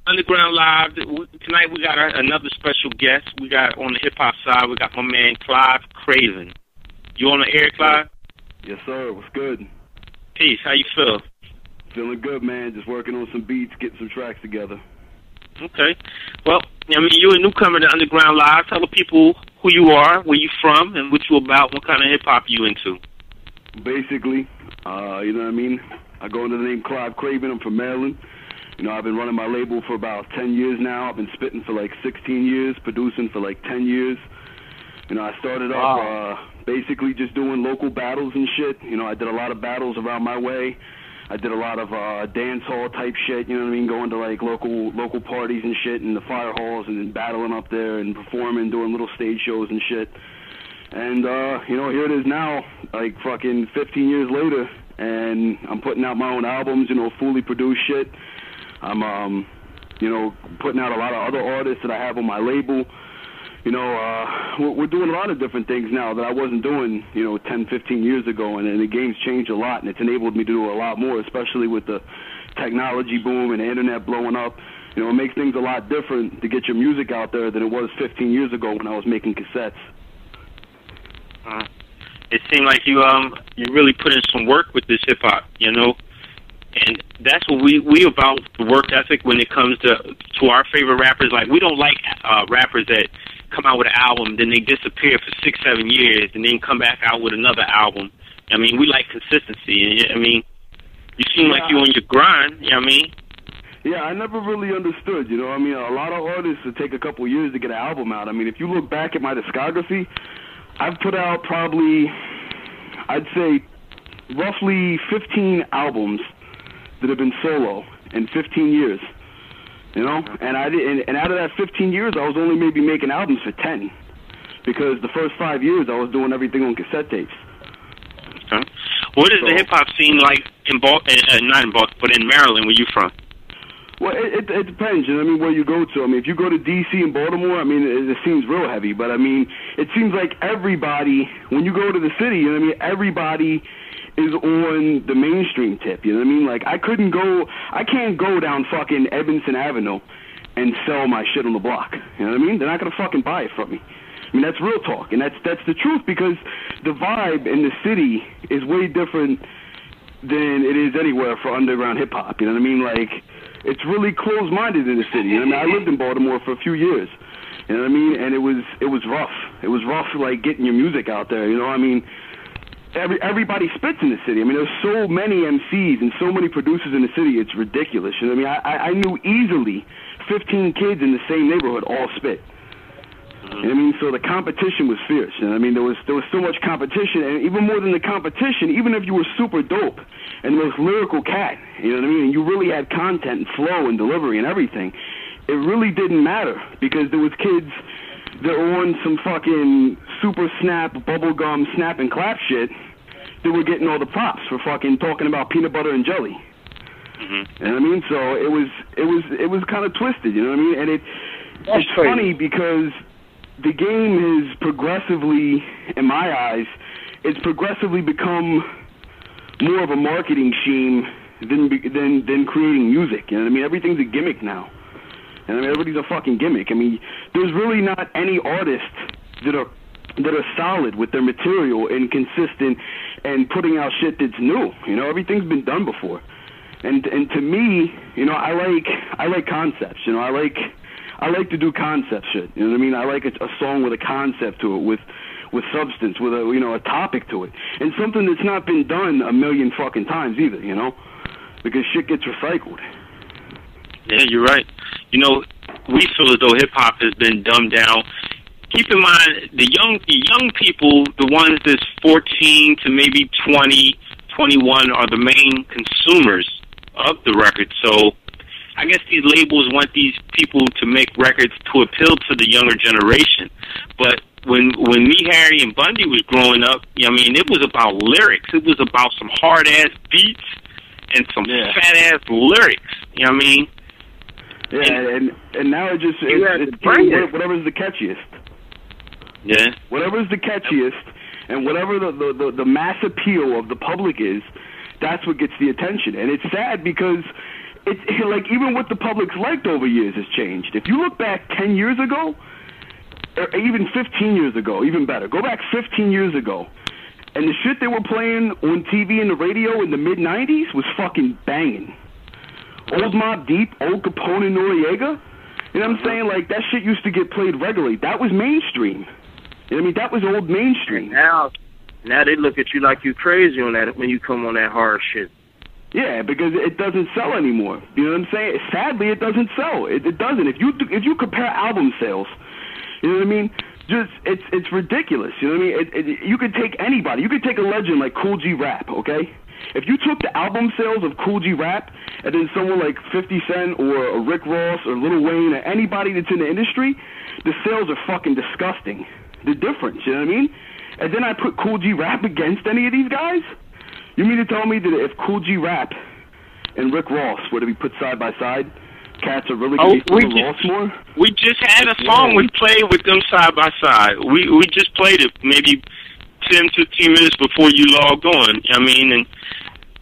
Underground Live. Tonight we got another special guest. We got on the hip hop side. We got my man Klive Kraven. You on the air, Klive? Yes, sir. What's good? Peace. How you feel? Feeling good, man. Just working on some beats, getting some tracks together. Okay. Well, I mean, you're a newcomer to Underground Live. Tell the people who you are, where you from, and what you about. What kind of hip hop you into? Basically, you know what I mean? I go under the name Klive Kraven. I'm from Maryland. You know, I've been running my label for about 10 years now. I've been spitting for like 16 years, producing for like 10 years. You know, I started off basically just doing local battles and shit. You know, I did a lot of battles around my way. I did a lot of dance hall type shit, you know what I mean, going to like local parties and shit in the fire halls and then battling up there and performing, doing little stage shows and shit. And, you know, here it is now, like fucking 15 years later, and I'm putting out my own albums, you know, fully produced shit. I'm, you know, putting out a lot of other artists that I have on my label. You know, we're doing a lot of different things now that I wasn't doing, you know, 10, 15 years ago, and the game's changed a lot, and it's enabled me to do a lot more, especially with the technology boom and the internet blowing up. You know, it makes things a lot different to get your music out there than it was 15 years ago when I was making cassettes. It seemed like you really put in some work with this hip-hop, you know, and that's what we about, the work ethic when it comes to our favorite rappers. Like, we don't like rappers that come out with an album, then they disappear for 6-7 years, and then come back out with another album. I mean, we like consistency. And I mean, you seem like you on your grind. You know what I mean? Yeah, I never really understood. You know, I mean, a lot of artists would take a couple years to get an album out. I mean, if you look back at my discography, I've put out probably, I'd say, roughly 15 albums that have been solo in 15 years. You know, and out of that 15 years, I was only maybe making albums for 10, because the first 5 years I was doing everything on cassette tapes. Okay. What is the hip hop scene like in not in Baltimore, but in Maryland, where you from? Well, it depends. You know what I mean? Where you go to. I mean, if you go to D.C. and Baltimore, I mean, it seems real heavy. But I mean, it seems like everybody, when you go to the city, you know what I mean? Everybody is on the mainstream tip, you know what I mean? Like, I can't go down fucking Evanston Avenue and sell my shit on the block, you know what I mean? They're not gonna fucking buy it from me. I mean, that's real talk, and that's the truth, because the vibe in the city is way different than it is anywhere for underground hip-hop, you know what I mean? Like, it's really closed-minded in the city, you know what I mean? I lived in Baltimore for a few years, you know what I mean? And it was rough. It was rough, like, getting your music out there, you know what I mean? Everybody spits in the city. I mean, there's so many MCs and so many producers in the city, it's ridiculous. You know what I mean? I knew easily 15 kids in the same neighborhood all spit. You know what I mean? So the competition was fierce. You know what I mean? There was so much competition, and even more than the competition, even if you were super dope and the most lyrical cat, you know what I mean, and you really had content and flow and delivery and everything, it really didn't matter, because there was kids that were on some fucking super snap, bubblegum, snap and clap shit that were getting all the props for fucking talking about peanut butter and jelly. Mm-hmm. You know what I mean? So it was kind of twisted, you know what I mean? And it's funny, because the game has progressively, in my eyes, it's progressively become more of a marketing scheme than creating music. You know what I mean? Everything's a gimmick now. And I mean, everybody's a fucking gimmick. I mean, there's really not any artists that are solid with their material and consistent and putting out shit that's new. You know, everything's been done before. And to me, you know, I like concepts. You know, I like to do concept shit. You know what I mean? I like a song with a concept to it, with substance, with a topic to it, and something that's not been done a million fucking times either. You know, because shit gets recycled. Yeah, you're right. You know, we feel as though hip-hop has been dumbed down. Keep in mind, the young people, the ones that's 14 to maybe 20, 21, are the main consumers of the record. So I guess these labels want these people to make records to appeal to the younger generation. But when me, Harry, and Bundy was growing up, I mean, it was about lyrics. It was about some hard-ass beats and some fat-ass lyrics. You know what I mean? Yeah, and now it's whatever's the catchiest. Yeah. Whatever's the catchiest, and whatever the mass appeal of the public is, that's what gets the attention. And it's sad, because it's like even what the public's liked over years has changed. If you look back 10 years ago, or even 15 years ago, even better, go back 15 years ago, and the shit they were playing on TV and the radio in the mid-'90s was fucking banging. Old Mobb Deep, old Capone and Noriega, you know what I'm saying? Like, that shit used to get played regularly. That was mainstream. You know what I mean? That was old mainstream. Now they look at you like you crazy on that when you come on that hard shit. Yeah, because it doesn't sell anymore. You know what I'm saying? Sadly, it doesn't sell. It doesn't. If you compare album sales, you know what I mean? Just it's ridiculous. You know what I mean? You could take anybody. You could take a legend like Cool G Rap. Okay, if you took the album sales of Cool G Rap and then someone like 50 Cent or Rick Ross or Lil Wayne or anybody that's in the industry, the sales are fucking disgusting. The difference. You know what I mean? And then I put Cool G Rap against any of these guys. You mean to tell me that if Cool G Rap and Rick Ross were to be put side by side, cats are really going to be Ross more? We just had a song we played with them side by side. We just played it maybe 10, 15 minutes before you logged on. I mean, and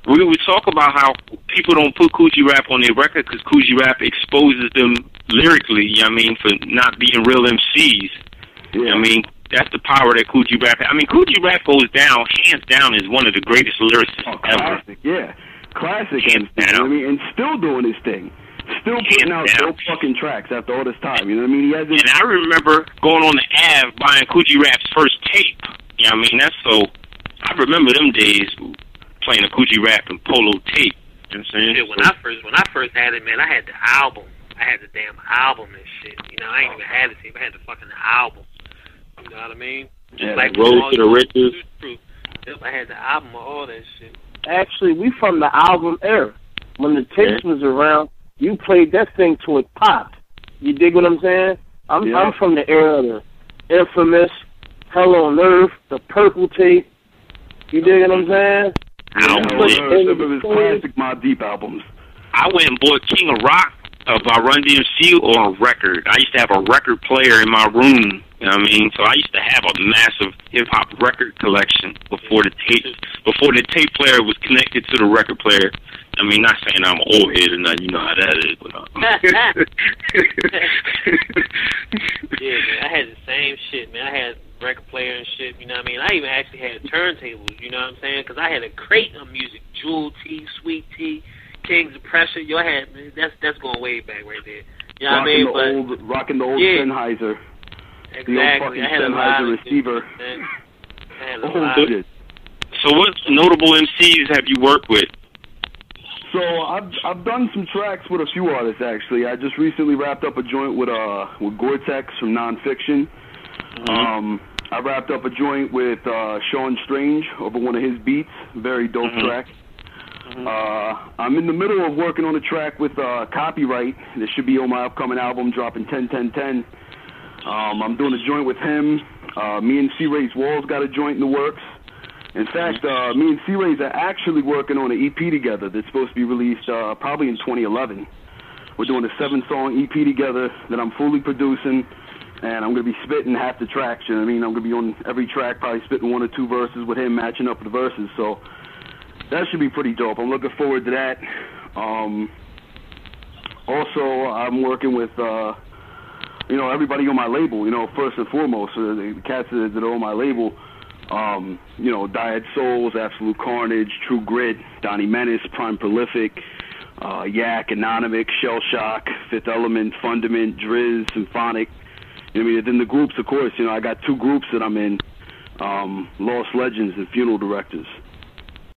we would talk about how people don't put Cool G Rap on their record because Cool G Rap exposes them lyrically, I mean, for not being real MCs. Yeah. I mean, that's the power that Cool G Rap has. I mean, Cool G Rap goes down, hands down, is one of the greatest lyricists ever. Classic, yeah. Classic. Hands down. I mean, and still doing his thing. Still putting out dope fucking tracks after all this time. You know what I mean? He has and I remember going on the Ave buying Cool G Rap's first tape. You know what I mean? That's so... I remember them days playing a Cool G Rap and Polo tape. You know what I'm saying? Shit, when I first had it, man, I had the album. I had the damn album and shit. You know, I ain't even had the tape. I had the fucking album. You know what I mean? Just like Road to the Riches. Yep, I had the album of all that shit. Actually, we from the album era. When the tapes was around, you played that thing till it popped. You dig what I'm saying? I'm from the era of the infamous Hell on Earth, the Purple tape. You dig what I'm saying? Some of his classic Mobb Deep albums. I went and bought King of Rock by Run DMC on record. I used to have a record player in my room. You know what I mean? So I used to have a massive hip-hop record collection before the tape player was connected to the record player. I mean, not saying I'm old head or nothing, you know how that is. But, yeah, man, I had the same shit, man. I had record player and shit, you know what I mean? I even actually had turntables, you know what I'm saying? Because I had a crate of music, Jewel T, Sweet Tea, Kings of Pressure. Yo, I had, man, that's going way back right there. You know what I mean? Rocking the old Sennheiser. Exactly. I had a lot of receiver. So what notable MCs have you worked with? So I've done some tracks with a few artists actually. I just recently wrapped up a joint with Gore-Tex from Nonfiction. Mm-hmm. I wrapped up a joint with Sean Strange over one of his beats. Very dope track. Mm-hmm. I'm in the middle of working on a track with Copyright. This should be on my upcoming album, dropping 10-10-10. I'm doing a joint with him. Me and C-Ray's Walls got a joint in the works. In fact, me and C-Ray's are actually working on an EP together that's supposed to be released probably in 2011. We're doing a 7-song EP together that I'm fully producing, and I'm going to be spitting half the tracks, you know what I mean? I'm going to be on every track, probably spitting 1 or 2 verses with him, matching up the verses, so that should be pretty dope. I'm looking forward to that. Also, I'm working with... everybody on my label, first and foremost, the cats that are on my label, Diet Souls, Absolute Carnage, True Grit, Donnie Menace, Prime Prolific, Yak, Anonymous, Shell Shock, Fifth Element, Fundament, Driz, Symphonic. Then the groups, of course, I got 2 groups that I'm in, Lost Legends and Funeral Directors.